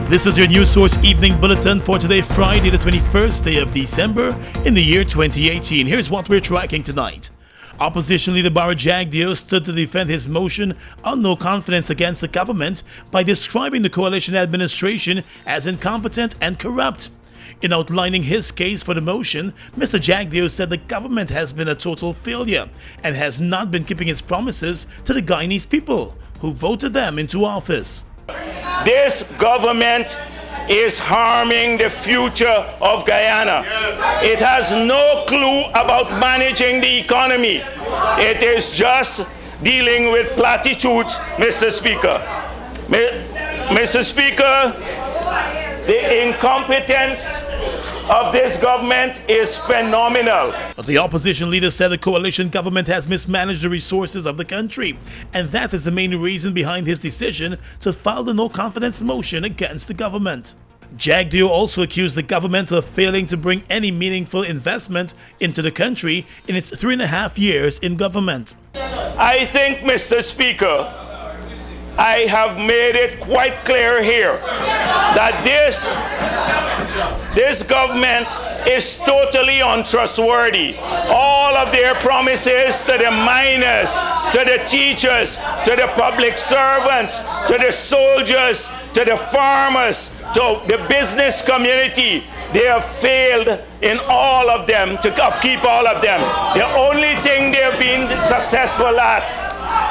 This is your News Source Evening Bulletin for today, Friday, the 21st day of December in the year 2018. Here's what we're tracking tonight. Opposition leader Bara Jagdeo stood to defend his motion on no confidence against the government by describing the coalition administration as incompetent and corrupt. In outlining his case for the motion, Mr. Jagdeo said the government has been a total failure and has not been keeping its promises to the Guyanese people who voted them into office. This government is harming the future of Guyana. It has no clue about managing the economy. It is just dealing with platitudes, Mr. Speaker. Mr. Speaker, the incompetence of this government is phenomenal. The opposition leader said the coalition government has mismanaged the resources of the country, and that is the main reason behind his decision to file the no-confidence motion against the government. Jagdeo also accused the government of failing to bring any meaningful investment into the country in its 3.5 years in government. I think, Mr. Speaker, I have made it quite clear here that this government is totally untrustworthy. All of their promises to the miners, to the teachers, to the public servants, to the soldiers, to the farmers, to the business community, they have failed in all of them to upkeep all of them. The only thing they've been successful at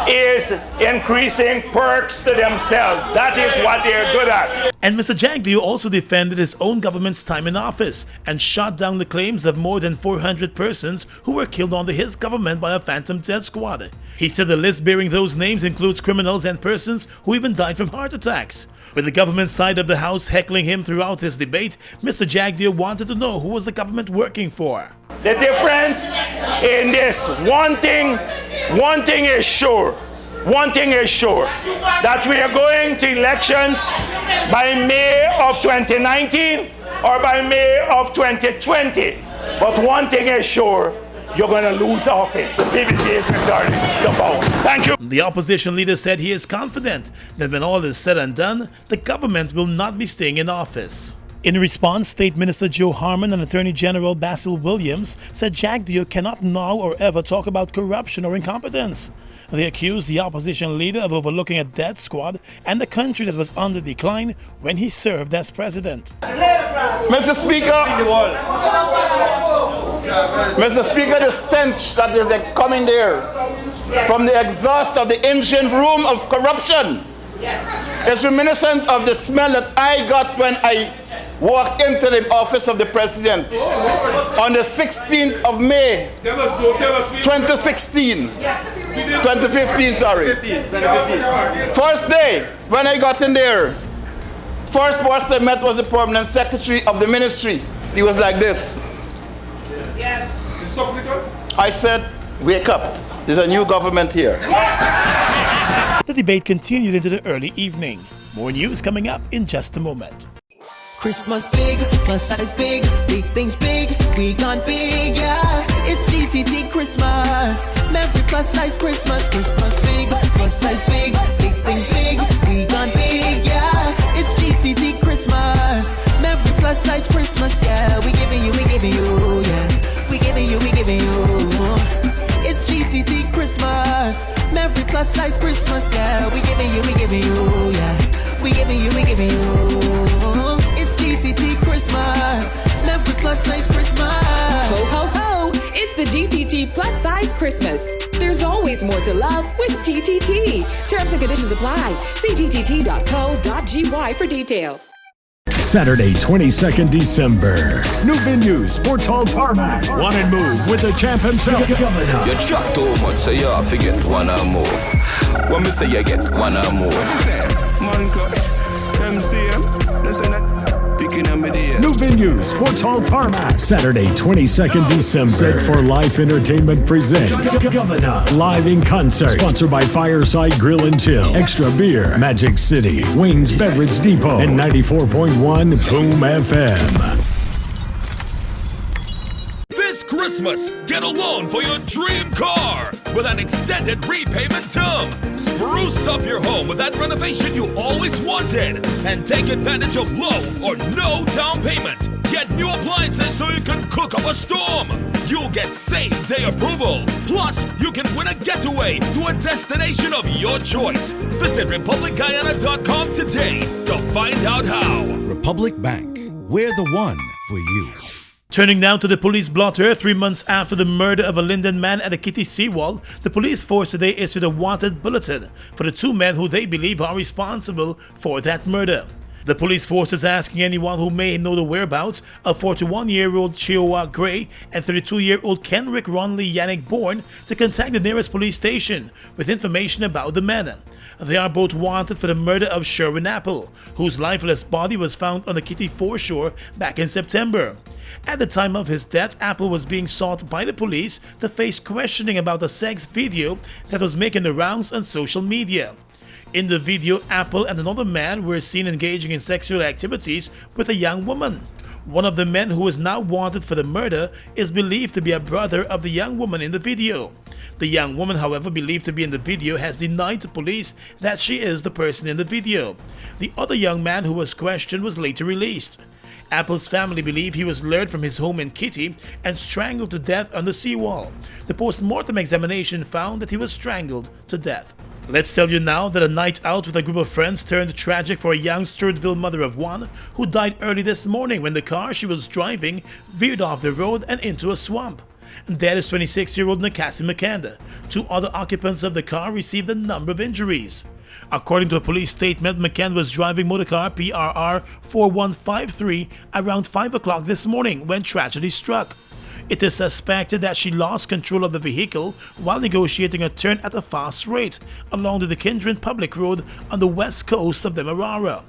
is increasing perks to themselves. That is what they're good at. And Mr. Jagdeo also defended his own government's time in office and shot down the claims of more than 400 persons who were killed under his government by a phantom death squad. He said the list bearing those names includes criminals and persons who even died from heart attacks. With the government side of the House heckling him throughout his debate, Mr. Jagdeo wanted to know who was the government working for. The difference in this, one thing is sure. One thing is sure, that we are going to elections by May of 2019 or by May of 2020. But one thing is sure, you're going to lose office. The PVP is returning to power. Thank you. The opposition leader said he is confident that when all is said and done, the government will not be staying in office. In response, State Minister Joe Harmon and Attorney General Basil Williams said Jagdeo cannot now or ever talk about corruption or incompetence. They accused the opposition leader of overlooking a death squad and the country that was under decline when he served as president. Mr. Speaker, the stench that is coming there from the exhaust of the engine room of corruption is reminiscent of the smell that I got when I walked into the office of the president on the 16th of May, 2015, sorry. First day, when I got in there, first person I met was the permanent secretary of the ministry. He was like this. I said, wake up, there's a new government here. The debate continued into the early evening. More news coming up in just a moment. Christmas big, plus size big, big things big, we gone big, yeah. It's GTT Christmas, Merry plus size Christmas, Christmas big, plus size big, big things big, we gone big, yeah. It's GTT Christmas, Merry plus size Christmas, yeah. We giving you, yeah. We giving you. It's GTT Christmas, Merry plus size Christmas, yeah. We giving you, yeah. We giving you. GTT Christmas, Merry plus size Christmas. Ho, ho, ho! It's the GTT plus size Christmas. There's always more to love with GTT. Terms and conditions apply. See gtt.co.gy for details. Saturday, 22nd December. New venue, Sports Hall Tarmac. One and move with the champ himself, Governor. You chat too much, so you forget one and move. When me say you get one and move. Man crush, MCM, listen that. New venue, Sports Hall Tarmac. Saturday, 22nd December. Set for Life Entertainment presents Governor live in concert. Sponsored by Fireside Grill and Chill, Extra Beer, Magic City, Wayne's Beverage Depot, and 94.1 Boom FM. This Christmas, get a loan for your dream car with an extended repayment term. Spruce up your home with that renovation you always wanted and take advantage of low or no down payment. Get new appliances so you can cook up a storm. You'll get same-day approval. Plus, you can win a getaway to a destination of your choice. Visit RepublicGuyana.com today to find out how. Republic Bank, we're the one for you. Turning now to the police blotter, 3 months after the murder of a Linden man at the Kitty Seawall, the police force today issued a wanted bulletin for the 2 men who they believe are responsible for that murder. The police force is asking anyone who may know the whereabouts of 41-year-old Chihuahua Gray and 32-year-old Kenrick Ronley Yannick Bourne to contact the nearest police station with information about the men. They are both wanted for the murder of Sherwin Apple, whose lifeless body was found on the Kitty foreshore back in September. At the time of his death, Apple was being sought by the police to face questioning about a sex video that was making the rounds on social media. In the video, Apple and another man were seen engaging in sexual activities with a young woman. One of the men who is now wanted for the murder is believed to be a brother of the young woman in the video. The young woman, however, believed to be in the video, has denied to police that she is the person in the video. The other young man who was questioned was later released. Apple's family believe he was lured from his home in Kitty and strangled to death on the seawall. The post-mortem examination found that he was strangled to death. Let's tell you now that a night out with a group of friends turned tragic for a young Sturtville mother of 1 who died early this morning when the car she was driving veered off the road and into a swamp. Dead is 26-year-old Nakasi McKenda. 2 other occupants of the car received a number of injuries. According to a police statement, McKenda was driving motorcar PRR 4153 around 5 o'clock this morning when tragedy struck. It is suspected that she lost control of the vehicle while negotiating a turn at a fast rate along the Kindred Public Road on the west coast of Demerara.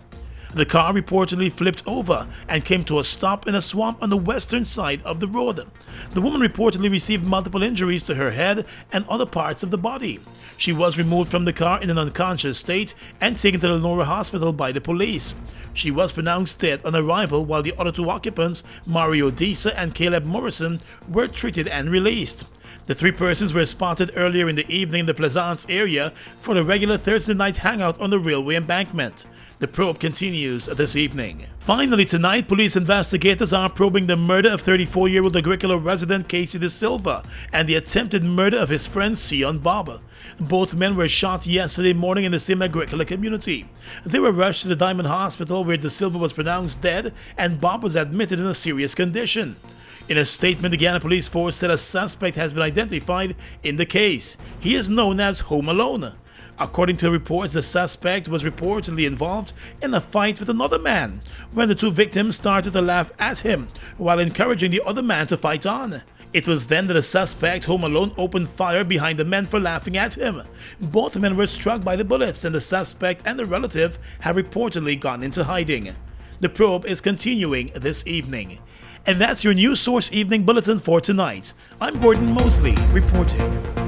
The car reportedly flipped over and came to a stop in a swamp on the western side of the road. The woman reportedly received multiple injuries to her head and other parts of the body. She was removed from the car in an unconscious state and taken to the Lenora Hospital by the police. She was pronounced dead on arrival, while the other 2 occupants, Mario Disa and Caleb Morrison, were treated and released. The 3 persons were spotted earlier in the evening in the Plaisance area for the regular Thursday night hangout on the railway embankment. The probe continues this evening. Finally tonight, police investigators are probing the murder of 34-year-old Agricola resident Casey De Silva and the attempted murder of his friend Sion Barber. Both men were shot yesterday morning in the same Agricola community. They were rushed to the Diamond Hospital where De Silva was pronounced dead and Bob was admitted in a serious condition. In a statement, the Guyana Police Force said a suspect has been identified in the case. He is known as Home Alone. According to reports, the suspect was reportedly involved in a fight with another man when the 2 victims started to laugh at him while encouraging the other man to fight on. It was then that the suspect, Home Alone, opened fire behind the men for laughing at him. Both men were struck by the bullets and the suspect and the relative have reportedly gone into hiding. The probe is continuing this evening. And that's your News Source Evening Bulletin for tonight. I'm Gordon Mosley reporting.